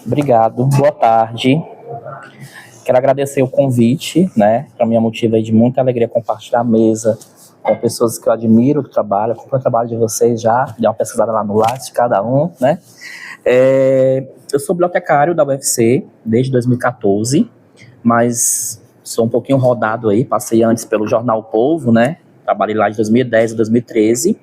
Obrigado, boa tarde. Quero agradecer o convite, né? Para mim é motivo aí de muita alegria compartilhar a mesa com pessoas que eu admiro, que trabalham, com o trabalho de vocês já, dei uma pesquisada lá no Lattes de cada um, né? Eu sou bibliotecário da UFC desde 2014, mas sou um pouquinho rodado aí, passei antes pelo Jornal Povo, né? Trabalhei lá de 2010 a 2013,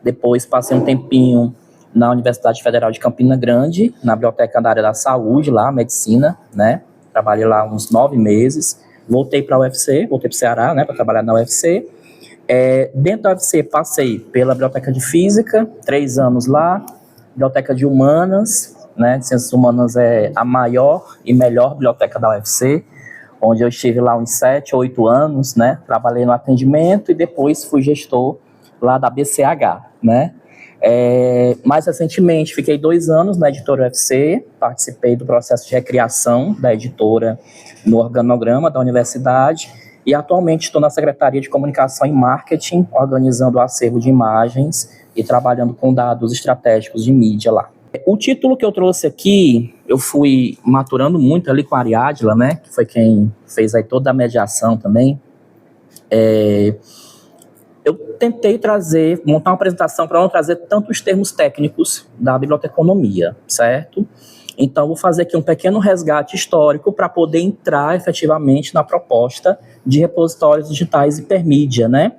depois passei um tempinho na Universidade Federal de Campina Grande, na biblioteca da área da saúde, lá, medicina, né? Trabalhei lá uns 9 meses, voltei para a UFC, voltei para o Ceará, né, para trabalhar na UFC. Dentro da UFC passei pela biblioteca de física, 3 anos lá, biblioteca de humanas, né? De ciências humanas é a maior e melhor biblioteca da UFC, onde eu estive lá uns 7, 8 anos, né? Trabalhei no atendimento e depois fui gestor lá da BCH, né? Mais recentemente, fiquei 2 anos na editora UFC, participei do processo de recriação da editora no organograma da universidade e atualmente estou na Secretaria de Comunicação e Marketing, organizando o acervo de imagens e trabalhando com dados estratégicos de mídia lá. O título que eu trouxe aqui, eu fui maturando muito ali com a Ariadna, né, que foi quem fez aí toda a mediação também. Eu tentei montar uma apresentação para não trazer tantos termos técnicos da biblioteconomia, certo? Então, vou fazer aqui um pequeno resgate histórico para poder entrar efetivamente na proposta de repositórios digitais hipermídia, né?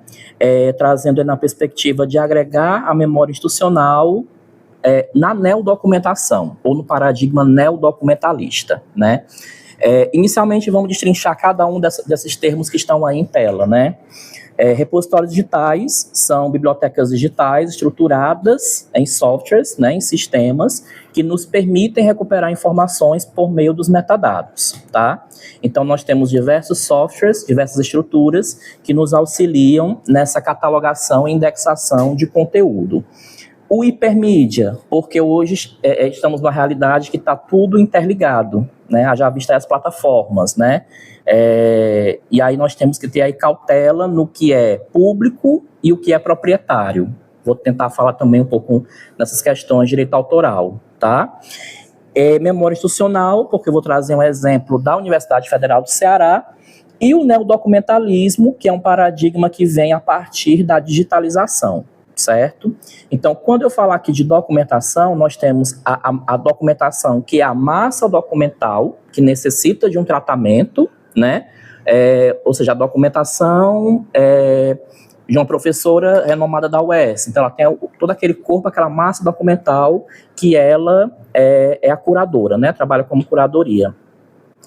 Trazendo na perspectiva de agregar a memória institucional na neodocumentação, ou no paradigma neodocumentalista, né? Inicialmente, vamos destrinchar cada um desses termos que estão aí em tela, né? Repositórios digitais são bibliotecas digitais estruturadas em softwares, né, em sistemas, que nos permitem recuperar informações por meio dos metadados, tá? Então, nós temos diversos softwares, diversas estruturas que nos auxiliam nessa catalogação e indexação de conteúdo. O hipermídia, porque hoje estamos numa realidade que está tudo interligado, né? Já vista as plataformas, né? E aí nós temos que ter aí cautela no que é público e o que é proprietário. Vou tentar falar também um pouco nessas questões de direito autoral, tá? Memória institucional, porque eu vou trazer um exemplo da Universidade Federal do Ceará, e o neodocumentalismo, que é um paradigma que vem a partir da digitalização, certo? Então, quando eu falar aqui de documentação, nós temos a documentação, que é a massa documental, que necessita de um tratamento, né? Ou seja, a documentação de uma professora renomada da UES. Então, ela tem todo aquele corpo, aquela massa documental, que ela é a curadora, né? Trabalha como curadoria.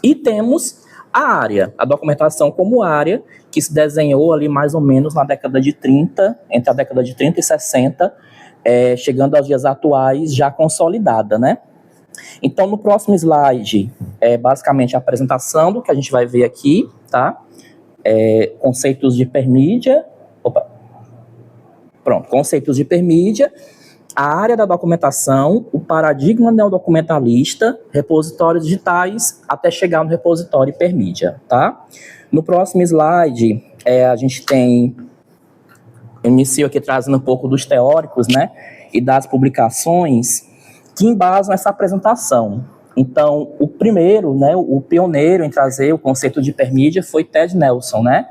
E temos a documentação como área, que se desenhou ali mais ou menos na década de 30, entre a década de 30 e 60, chegando aos dias atuais já consolidada, né? Então, no próximo slide, basicamente a apresentação do que a gente vai ver aqui, tá? Conceitos de hipermídia. Conceitos de hipermídia, a área da documentação, o paradigma neodocumentalista, repositórios digitais, até chegar no repositório hipermídia, tá? No próximo slide, a gente inicio aqui trazendo um pouco dos teóricos, né, e das publicações que embasam essa apresentação. Então, o primeiro, né, o pioneiro em trazer o conceito de hipermídia foi Ted Nelson, né?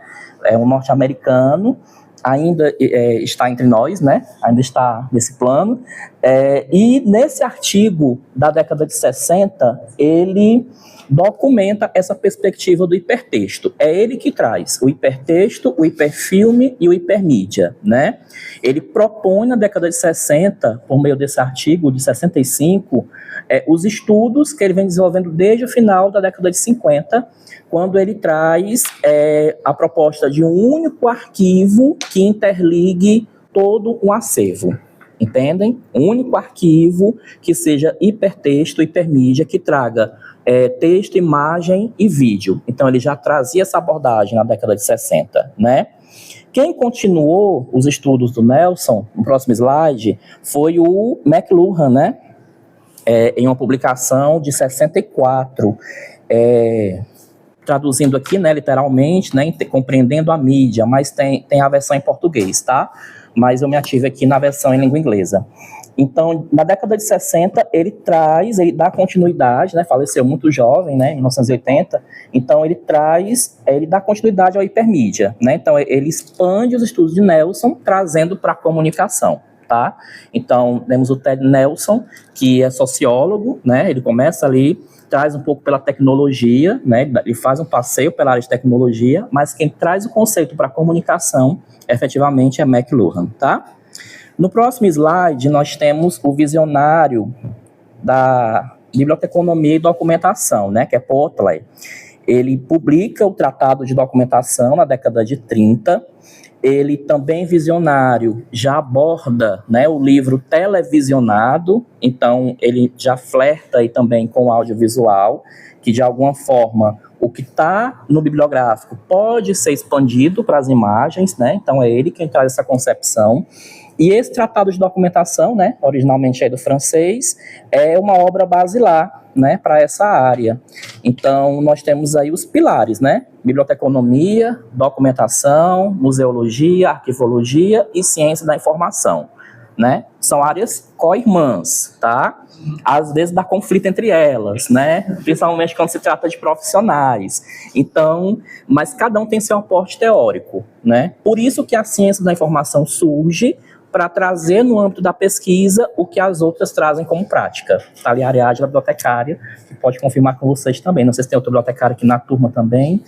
é um norte-americano, ainda está entre nós, né? Ainda está nesse plano. E nesse artigo da década de 60, ele documenta essa perspectiva do hipertexto. É ele que traz o hipertexto, o hiperfilme e o hipermídia, né? Ele propõe na década de 60, por meio desse artigo de 65, os estudos que ele vem desenvolvendo desde o final da década de 50, quando ele traz a proposta de um único arquivo que interligue todo um acervo. Entendem? Um único arquivo que seja hipertexto, hipermídia, que traga texto, imagem e vídeo. Então, ele já trazia essa abordagem na década de 60, né? Quem continuou os estudos do Nelson, no próximo slide, foi o McLuhan, né? Em uma publicação de 64, traduzindo aqui, né, literalmente, né, compreendendo a mídia, mas tem a versão em português, tá? Mas eu me ativo aqui na versão em língua inglesa. Então, na década de 60, ele dá continuidade, né, faleceu muito jovem, né, em 1980, então ele dá continuidade ao hipermídia, né, então ele expande os estudos de Nelson, trazendo para a comunicação, tá? Então, temos o Ted Nelson, que é sociólogo, né, ele começa ali, traz um pouco pela tecnologia, né, ele faz um passeio pela área de tecnologia, mas quem traz o conceito para a comunicação, efetivamente, é McLuhan, tá? No próximo slide, nós temos o visionário da biblioteconomia e documentação, né, que é Paul Otlet. Ele publica o Tratado de Documentação na década de 30, ele também visionário já aborda, né, o livro televisionado, então ele já flerta aí também com o audiovisual, que de alguma forma o que está no bibliográfico pode ser expandido para as imagens, né, então é ele quem traz essa concepção. E esse tratado de documentação, né, originalmente é do francês, é uma obra basilar, né, para essa área. Então, nós temos aí os pilares, né, biblioteconomia, documentação, museologia, arquivologia e ciência da informação, né, são áreas co-irmãs, tá? Às vezes dá conflito entre elas, né, principalmente quando se trata de profissionais. Então, mas cada um tem seu aporte teórico, né, por isso que a ciência da informação surge para trazer no âmbito da pesquisa o que as outras trazem como prática. Tá ali a Ariadna, bibliotecária, que pode confirmar com vocês também. Não sei se tem outro bibliotecário aqui na turma também.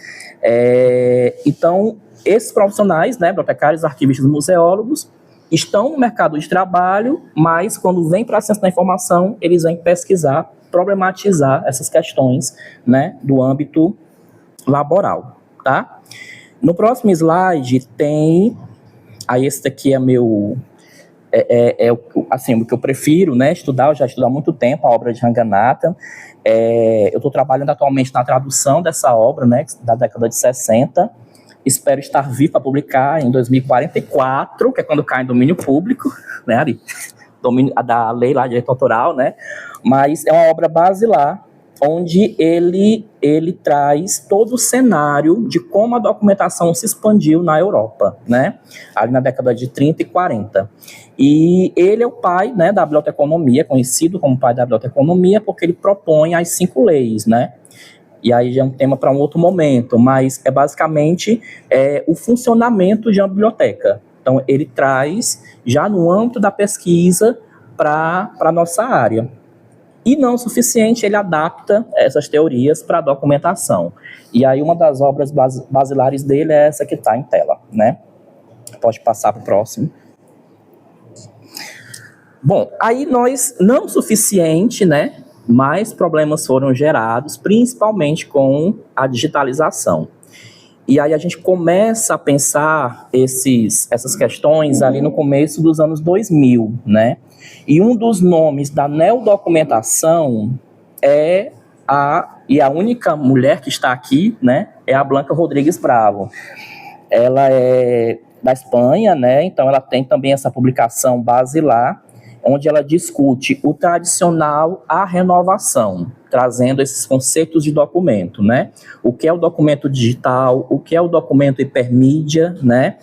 Então, esses profissionais, né, bibliotecários, arquivistas e museólogos, estão no mercado de trabalho, mas quando vem para a ciência da informação, eles vêm pesquisar, problematizar essas questões, né, do âmbito laboral, tá? No próximo slide tem... Aí esse daqui é meu... assim, o que eu prefiro, né, estudar, eu já estudo há muito tempo a obra de Ranganathan. Eu estou trabalhando atualmente na tradução dessa obra, né, da década de 60. Espero estar vivo para publicar em 2044, que é quando cai em domínio público, né, ali, domínio da lei lá de direito autoral, né, mas é uma obra basilar, onde ele traz todo o cenário de como a documentação se expandiu na Europa, né, ali na década de 30 e 40. E ele é o pai, né, da biblioteconomia, conhecido como pai da biblioteconomia, porque ele propõe as 5 leis, né, e aí já é um tema para um outro momento, mas é basicamente o funcionamento de uma biblioteca. Então, ele traz, já no âmbito da pesquisa, para a nossa área. E não o suficiente, ele adapta essas teorias para a documentação. E aí uma das obras basilares dele é essa que está em tela, né? Pode passar para o próximo. Bom, aí nós, não o suficiente, né? Mais problemas foram gerados, principalmente com a digitalização. E aí a gente começa a pensar essas questões ali no começo dos anos 2000, né? E um dos nomes da neodocumentação e a única mulher que está aqui, né, é a Blanca Rodrigues Bravo. Ela é da Espanha, né? Então ela tem também essa publicação basilar, onde ela discute o tradicional à renovação, trazendo esses conceitos de documento, né? O que é o documento digital, o que é o documento hipermídia, né?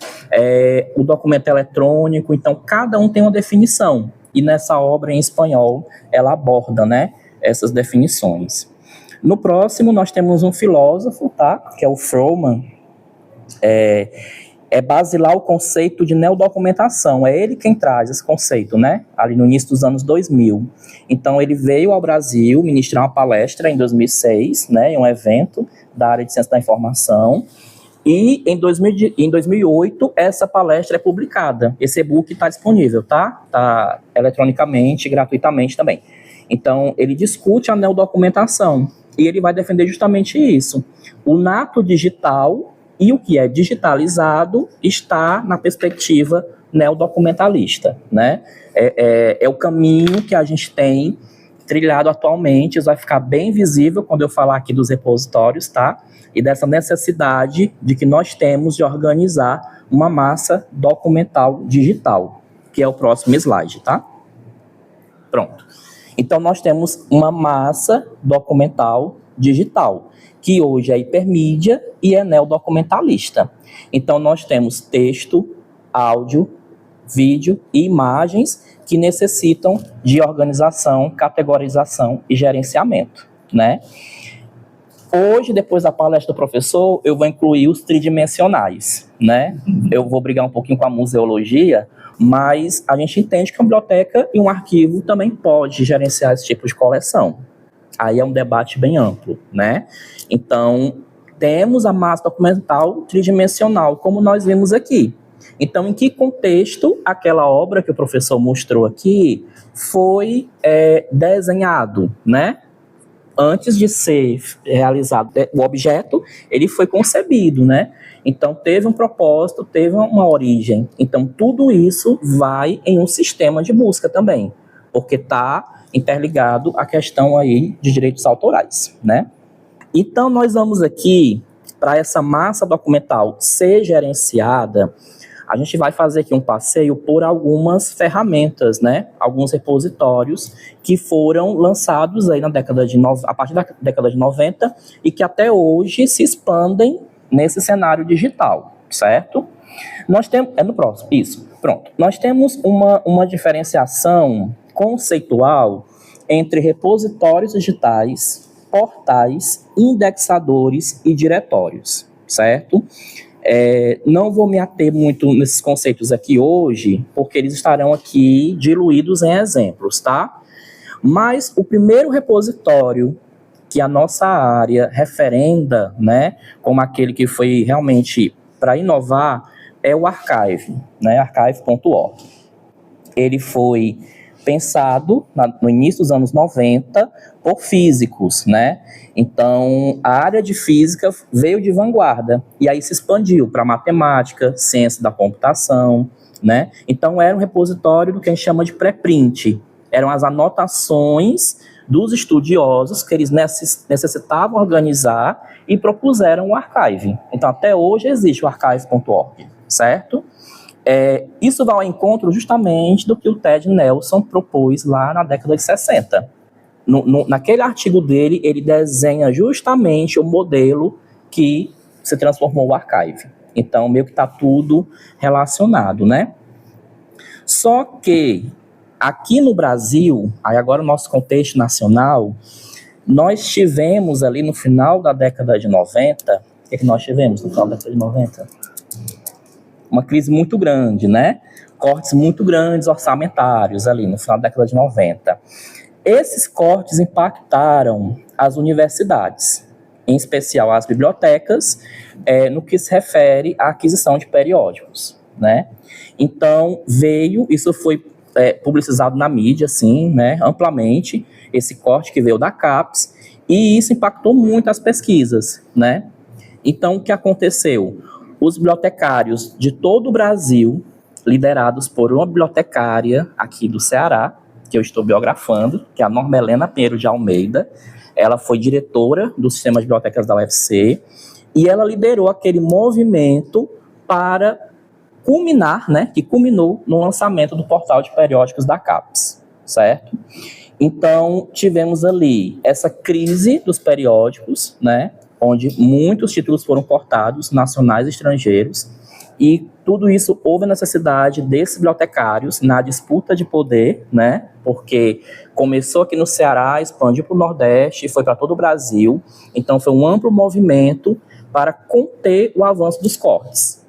O documento eletrônico, então cada um tem uma definição, e nessa obra em espanhol ela aborda, né, essas definições. No próximo nós temos um filósofo, tá? Que é o Frohman, é basilar o conceito de neodocumentação. É ele quem traz esse conceito, né? Ali no início dos anos 2000. Então, ele veio ao Brasil ministrar uma palestra em 2006, né, em um evento da área de ciência da informação. E em 2008, essa palestra é publicada. Esse e-book está disponível, tá? Está eletronicamente, gratuitamente também. Então, ele discute a neodocumentação. E ele vai defender justamente isso. O nato digital e o que é digitalizado está na perspectiva neodocumentalista, né? É o caminho que a gente tem trilhado atualmente. Isso vai ficar bem visível quando eu falar aqui dos repositórios, tá? E dessa necessidade de que nós temos de organizar uma massa documental digital, que é o próximo slide, tá? Pronto. Então, nós temos uma massa documental digital, que hoje é hipermídia e é neodocumentalista. Então, nós temos texto, áudio, vídeo e imagens que necessitam de organização, categorização e gerenciamento, né? Hoje, depois da palestra do professor, eu vou incluir os tridimensionais, né? Eu vou brigar um pouquinho com a museologia, mas a gente entende que uma biblioteca e um arquivo também pode gerenciar esse tipo de coleção. Aí é um debate bem amplo, né? Então, temos a massa documental tridimensional, como nós vimos aqui. Então, em que contexto aquela obra que o professor mostrou aqui foi desenhado, né? Antes de ser realizado o objeto, ele foi concebido, né? Então, teve um propósito, teve uma origem. Então, tudo isso vai em um sistema de busca também, porque está interligado à questão aí de direitos autorais, né? Então, nós vamos aqui, para essa massa documental ser gerenciada, a gente vai fazer aqui um passeio por algumas ferramentas, né? Alguns repositórios que foram lançados aí a partir da década de 90 e que até hoje se expandem nesse cenário digital, certo? Nós temos... no próximo, isso, pronto. Nós temos uma diferenciação conceitual entre repositórios digitais, portais, indexadores e diretórios, certo? Não vou me ater muito nesses conceitos aqui hoje, porque eles estarão aqui diluídos em exemplos, tá? Mas o primeiro repositório que a nossa área referenda, né, como aquele que foi realmente para inovar, é o Archive, né, archive.org. Ele foi pensado no início dos anos 90 por físicos, né? Então, a área de física veio de vanguarda e aí se expandiu para matemática, ciência da computação, né? Então, era um repositório do que a gente chama de pré-print. Eram as anotações dos estudiosos que eles necessitavam organizar e propuseram o Archive. Então, até hoje existe o archive.org, certo? Isso vai ao encontro justamente do que o Ted Nelson propôs lá na década de 60. Naquele artigo dele, ele desenha justamente o modelo que se transformou o Archive. Então, meio que está tudo relacionado, né? Só que, aqui no Brasil, aí agora o nosso contexto nacional, nós tivemos ali no final da década de 90, o que nós tivemos no final da década de 90? Uma crise muito grande, né? Cortes muito grandes orçamentários ali no final da década de 90. Esses cortes impactaram as universidades, em especial as bibliotecas, no que se refere à aquisição de periódicos, né? Então, isso foi publicizado na mídia, assim, né, amplamente, esse corte que veio da CAPES, e isso impactou muito as pesquisas, né? Então, o que aconteceu? Os bibliotecários de todo o Brasil, liderados por uma bibliotecária aqui do Ceará, que eu estou biografando, que é a Norma Helena Pinheiro de Almeida. Ela foi diretora do Sistema de Bibliotecas da UFC e ela liderou aquele movimento para culminar, né, que culminou no lançamento do portal de periódicos da CAPES, certo? Então, tivemos ali essa crise dos periódicos, né, onde muitos títulos foram cortados, nacionais e estrangeiros, e tudo isso houve a necessidade desses bibliotecários na disputa de poder, né, porque começou aqui no Ceará, expandiu para o Nordeste e foi para todo o Brasil, então foi um amplo movimento para conter o avanço dos cortes.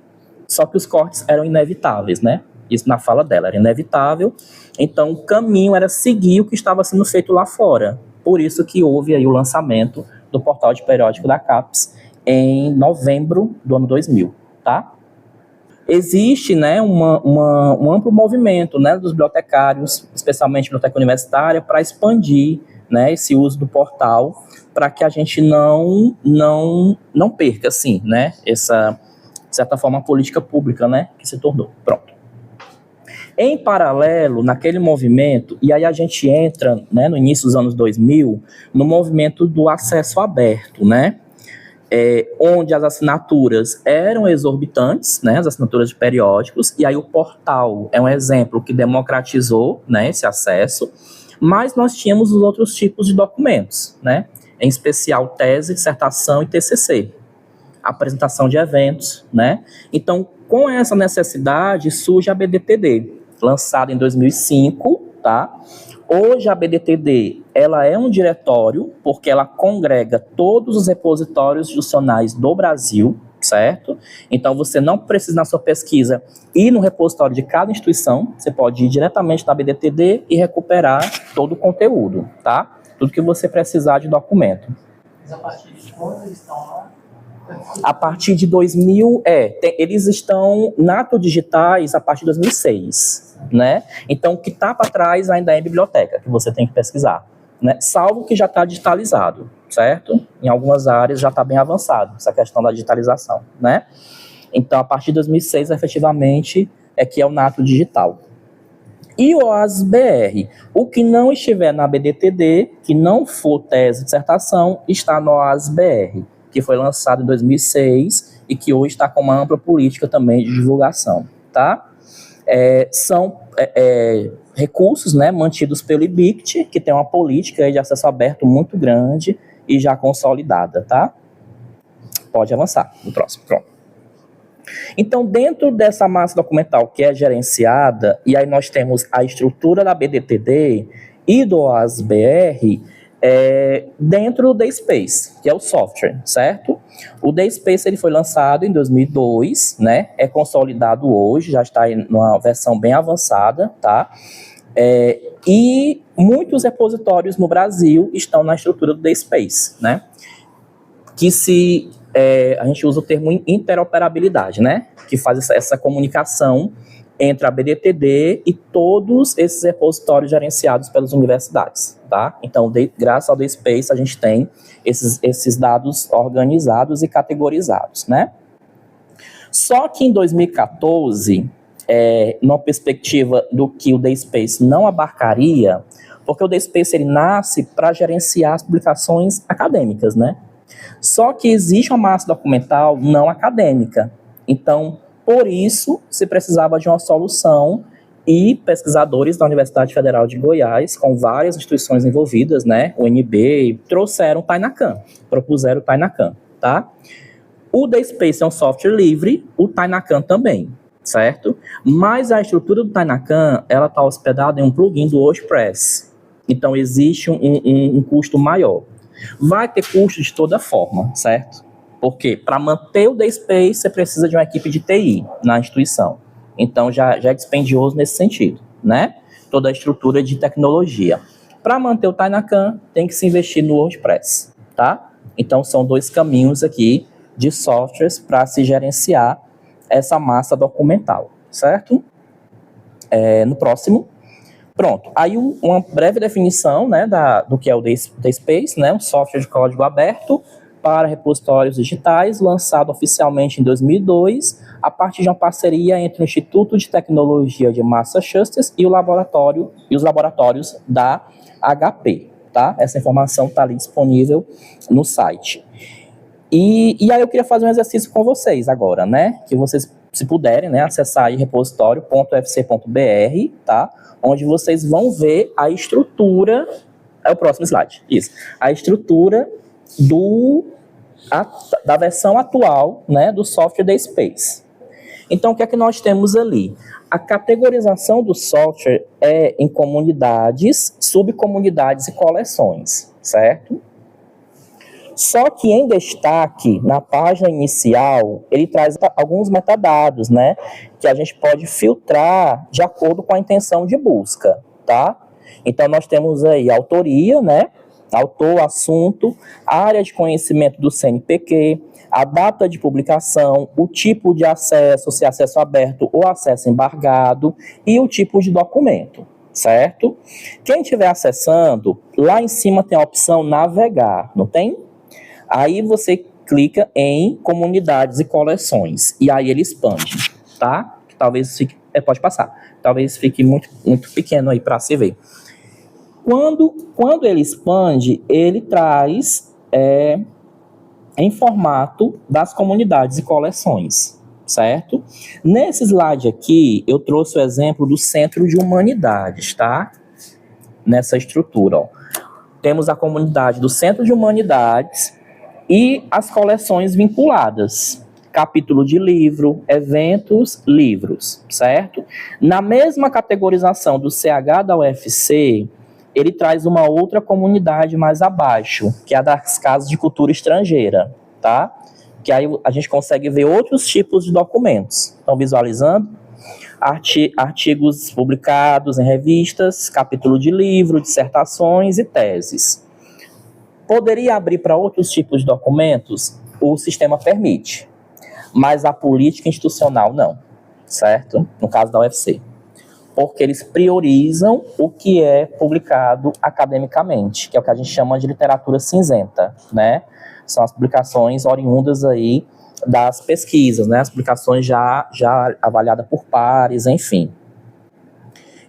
Só que os cortes eram inevitáveis, né? Isso na fala dela, era inevitável. Então, o caminho era seguir o que estava sendo feito lá fora. Por isso que houve aí o lançamento do portal de periódico da CAPES em novembro do ano 2000, tá? Existe, né, um amplo movimento, né, dos bibliotecários, especialmente biblioteca universitária, para expandir, né, esse uso do portal, para que a gente não perca, assim, né, essa, de certa forma, política pública, né, que se tornou. Pronto. Em paralelo, naquele movimento, e aí a gente entra, né, no início dos anos 2000, no movimento do acesso aberto, né, onde as assinaturas eram exorbitantes, né, as assinaturas de periódicos, e aí o portal é um exemplo que democratizou, né, esse acesso, mas nós tínhamos os outros tipos de documentos, né, em especial tese, dissertação e TCC, apresentação de eventos, né. Então, com essa necessidade, surge a BDTD, lançada em 2005, tá? Hoje a BDTD, ela é um diretório, porque ela congrega todos os repositórios institucionais do Brasil, certo? Então você não precisa na sua pesquisa ir no repositório de cada instituição, você pode ir diretamente na BDTD e recuperar todo o conteúdo, tá? Tudo que você precisar de documento. Mas a partir de quando eles estão lá? A partir de 2000, eles estão digitais a partir de 2006, né? Então, o que está para trás ainda é em biblioteca, que você tem que pesquisar, né? Salvo que já está digitalizado, certo? Em algumas áreas já está bem avançado essa questão da digitalização, né? Então, a partir de 2006, efetivamente, é que é o nato digital. E o OASBR, o que não estiver na BDTD, que não for tese de dissertação, está no OASBR, que foi lançado em 2006 e que hoje está com uma ampla política também de divulgação, tá? São recursos, né, mantidos pelo IBICT, que tem uma política de acesso aberto muito grande e já consolidada, tá? Pode avançar no próximo, pronto. Então, dentro dessa massa documental que é gerenciada, e aí nós temos a estrutura da BDTD e do OASBR, dentro do DSpace, que é o software, certo? O DSpace ele foi lançado em 2002, né? É consolidado hoje, já está em uma versão bem avançada, tá? E muitos repositórios no Brasil estão na estrutura do DSpace, né? Que a gente usa o termo interoperabilidade, né? Que faz essa comunicação entre a BDTD e todos esses repositórios gerenciados pelas universidades, tá? Então, graças ao DSpace, a gente tem esses dados organizados e categorizados, né? Só que em 2014, numa perspectiva do que o DSpace não abarcaria, porque o DSpace ele nasce para gerenciar as publicações acadêmicas, né? Só que existe uma massa documental não acadêmica. Então, por isso, se precisava de uma solução e pesquisadores da Universidade Federal de Goiás, com várias instituições envolvidas, né, o UNB, trouxeram o Tainacan, propuseram o Tainacan, tá? O DSpace é um software livre, o Tainacan também, certo? Mas a estrutura do Tainacan, ela está hospedada em um plugin do WordPress. Então, existe um custo maior. Vai ter custo de toda forma, certo? Porque para manter o DSpace, você precisa de uma equipe de TI na instituição. Então, já é dispendioso nesse sentido, né? Toda a estrutura de tecnologia. Para manter o Tainacan, tem que se investir no WordPress, tá? Então, são dois caminhos aqui de softwares para se gerenciar essa massa documental, certo? No próximo. Pronto, aí uma breve definição, né, do que é o DSpace, né, um software de código aberto para repositórios digitais, lançado oficialmente em 2002, a partir de uma parceria entre o Instituto de Tecnologia de Massachusetts e os laboratórios da HP, tá? Essa informação está ali disponível no site. E aí eu queria fazer um exercício com vocês agora, né, que vocês, se puderem, né, acessar aí repositório.fc.br, tá? Onde vocês vão ver a estrutura, é o próximo slide, isso, a estrutura da versão atual, né, do software DSpace. Então, o que é que nós temos ali? A categorização do software é em comunidades, subcomunidades e coleções, certo? Só que em destaque, na página inicial, ele traz alguns metadados, né? Que a gente pode filtrar de acordo com a intenção de busca, tá? Então, nós temos aí a autoria, né? Autor, assunto, área de conhecimento do CNPq, a data de publicação, o tipo de acesso, se é acesso aberto ou acesso embargado, e o tipo de documento, certo? Quem estiver acessando, lá em cima tem a opção navegar, não tem? Aí você clica em comunidades e coleções, e aí ele expande, tá? Talvez fique, pode passar, talvez fique muito, muito pequeno aí para se ver. Quando ele expande, ele traz em formato das comunidades e coleções, certo? Nesse slide aqui, eu trouxe o exemplo do Centro de Humanidades, tá? Nessa estrutura, ó. Temos a comunidade do Centro de Humanidades e as coleções vinculadas. Capítulo de livro, eventos, livros, certo? Na mesma categorização do CH da UFC, ele traz uma outra comunidade mais abaixo, que é a das casas de cultura estrangeira, tá? Que aí a gente consegue ver outros tipos de documentos. Estão visualizando? Artigos publicados em revistas, capítulo de livro, dissertações e teses. Poderia abrir para outros tipos de documentos? O sistema permite, mas a política institucional não, certo? No caso da UFC. Porque eles priorizam o que é publicado academicamente, que é o que a gente chama de literatura cinzenta, né? São as publicações oriundas aí das pesquisas, né? As publicações já avaliadas por pares, enfim.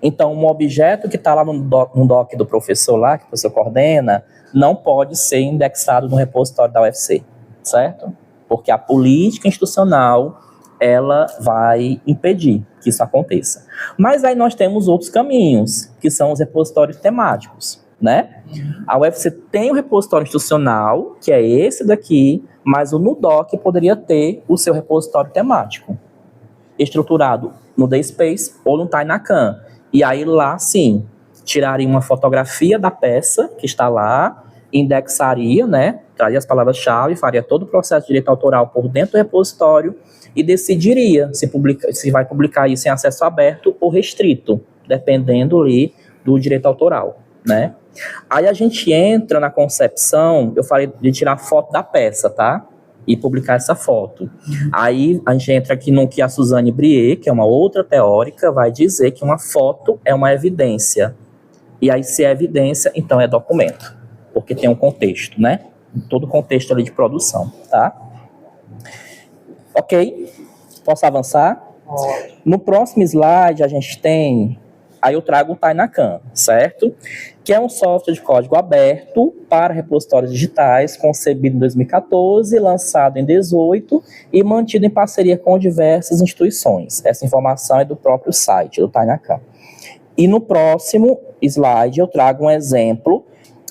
Então, um objeto que está lá no doc do professor lá, que o professor coordena, não pode ser indexado no repositório da UFC, certo? Porque a política institucional ela vai impedir que isso aconteça. Mas aí nós temos outros caminhos, que são os repositórios temáticos, né? A UFC tem um repositório institucional, que é esse daqui, mas o NUDOC poderia ter o seu repositório temático, estruturado no DSpace ou no Tainacan. E aí lá, sim, tiraria uma fotografia da peça que está lá, indexaria, né? Traria as palavras-chave, faria todo o processo de direito autoral por dentro do repositório e decidiria se vai publicar isso em acesso aberto ou restrito, dependendo ali do direito autoral, né? Aí a gente entra na concepção, eu falei de tirar foto da peça, tá? E publicar essa foto. Aí a gente entra aqui no que a Suzanne Brie, que é uma outra teórica, vai dizer que uma foto é uma evidência. E aí se é evidência, então é documento, porque tem um contexto, né? Todo o contexto ali de produção, tá? Ok? Posso avançar? No próximo slide a gente tem, aí eu trago o Tainacan, certo? Que é um software de código aberto para repositórios digitais, concebido em 2014, lançado em 2018 e mantido em parceria com diversas instituições. Essa informação é do próprio site, do Tainacan. E no próximo slide eu trago um exemplo,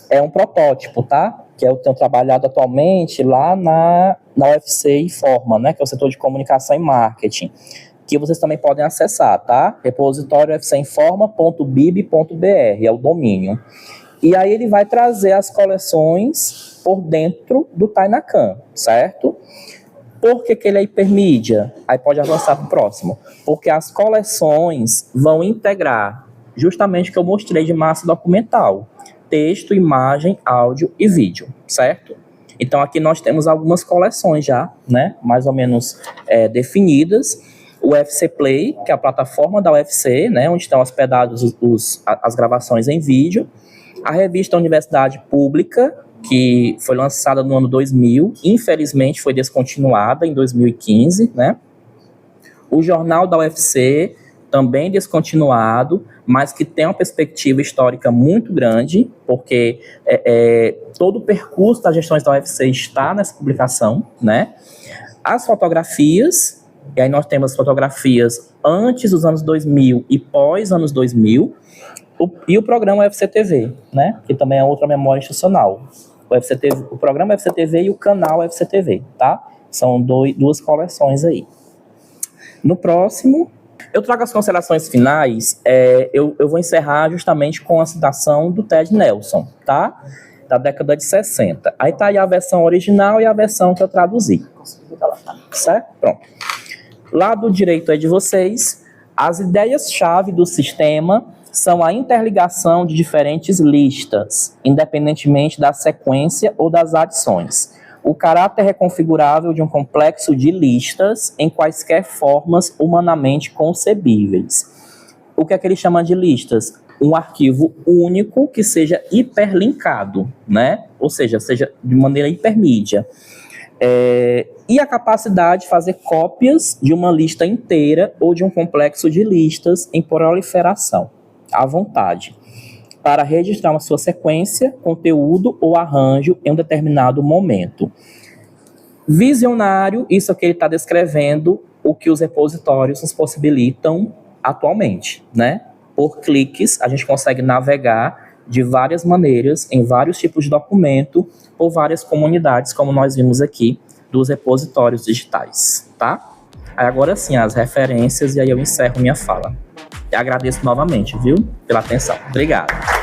é um protótipo, tá? Que eu tenho trabalhado atualmente lá na UFC Informa, né? Que é o setor de comunicação e marketing, que vocês também podem acessar, tá? Repositório fcinforma.bib.br, é o domínio. E aí ele vai trazer as coleções por dentro do Tainacan, certo? Por que ele é hipermídia? Aí pode avançar para o próximo. Porque as coleções vão integrar justamente o que eu mostrei de massa documental. Texto, imagem, áudio e vídeo, certo? Então aqui nós temos algumas coleções já, né? Mais ou menos definidas. O UFC Play, que é a plataforma da UFC, né? Onde estão hospedados as gravações em vídeo. A revista Universidade Pública, que foi lançada no ano 2000, infelizmente foi descontinuada em 2015, né? O jornal da UFC, também descontinuado, mas que tem uma perspectiva histórica muito grande, porque todo o percurso das gestões da UFC está nessa publicação, né? As fotografias, e aí nós temos fotografias antes dos anos 2000 e pós anos 2000, e o programa UFC TV, né? Que também é outra memória institucional. O programa UFC TV e o canal UFC TV, tá? São duas coleções aí. No próximo, eu trago as considerações finais. Eu vou encerrar justamente com a citação do Ted Nelson, tá? da década de 60. Aí tá aí a versão original e a versão que eu traduzi. Certo? Pronto. Lado direito aí de vocês, as ideias-chave do sistema são a interligação de diferentes listas, independentemente da sequência ou das adições. O caráter reconfigurável de um complexo de listas em quaisquer formas humanamente concebíveis. O que é que ele chama de listas? Um arquivo único que seja hiperlinkado, né? Ou seja de maneira hipermídia. E a capacidade de fazer cópias de uma lista inteira ou de um complexo de listas em proliferação, à vontade, para registrar uma sua sequência, conteúdo ou arranjo em um determinado momento. Visionário, isso aqui ele está descrevendo o que os repositórios nos possibilitam atualmente, né? Por cliques, a gente consegue navegar de várias maneiras, em vários tipos de documento, por várias comunidades, como nós vimos aqui, dos repositórios digitais, tá? Aí agora sim, as referências, e aí eu encerro minha fala. E agradeço novamente, viu, pela atenção. Obrigado.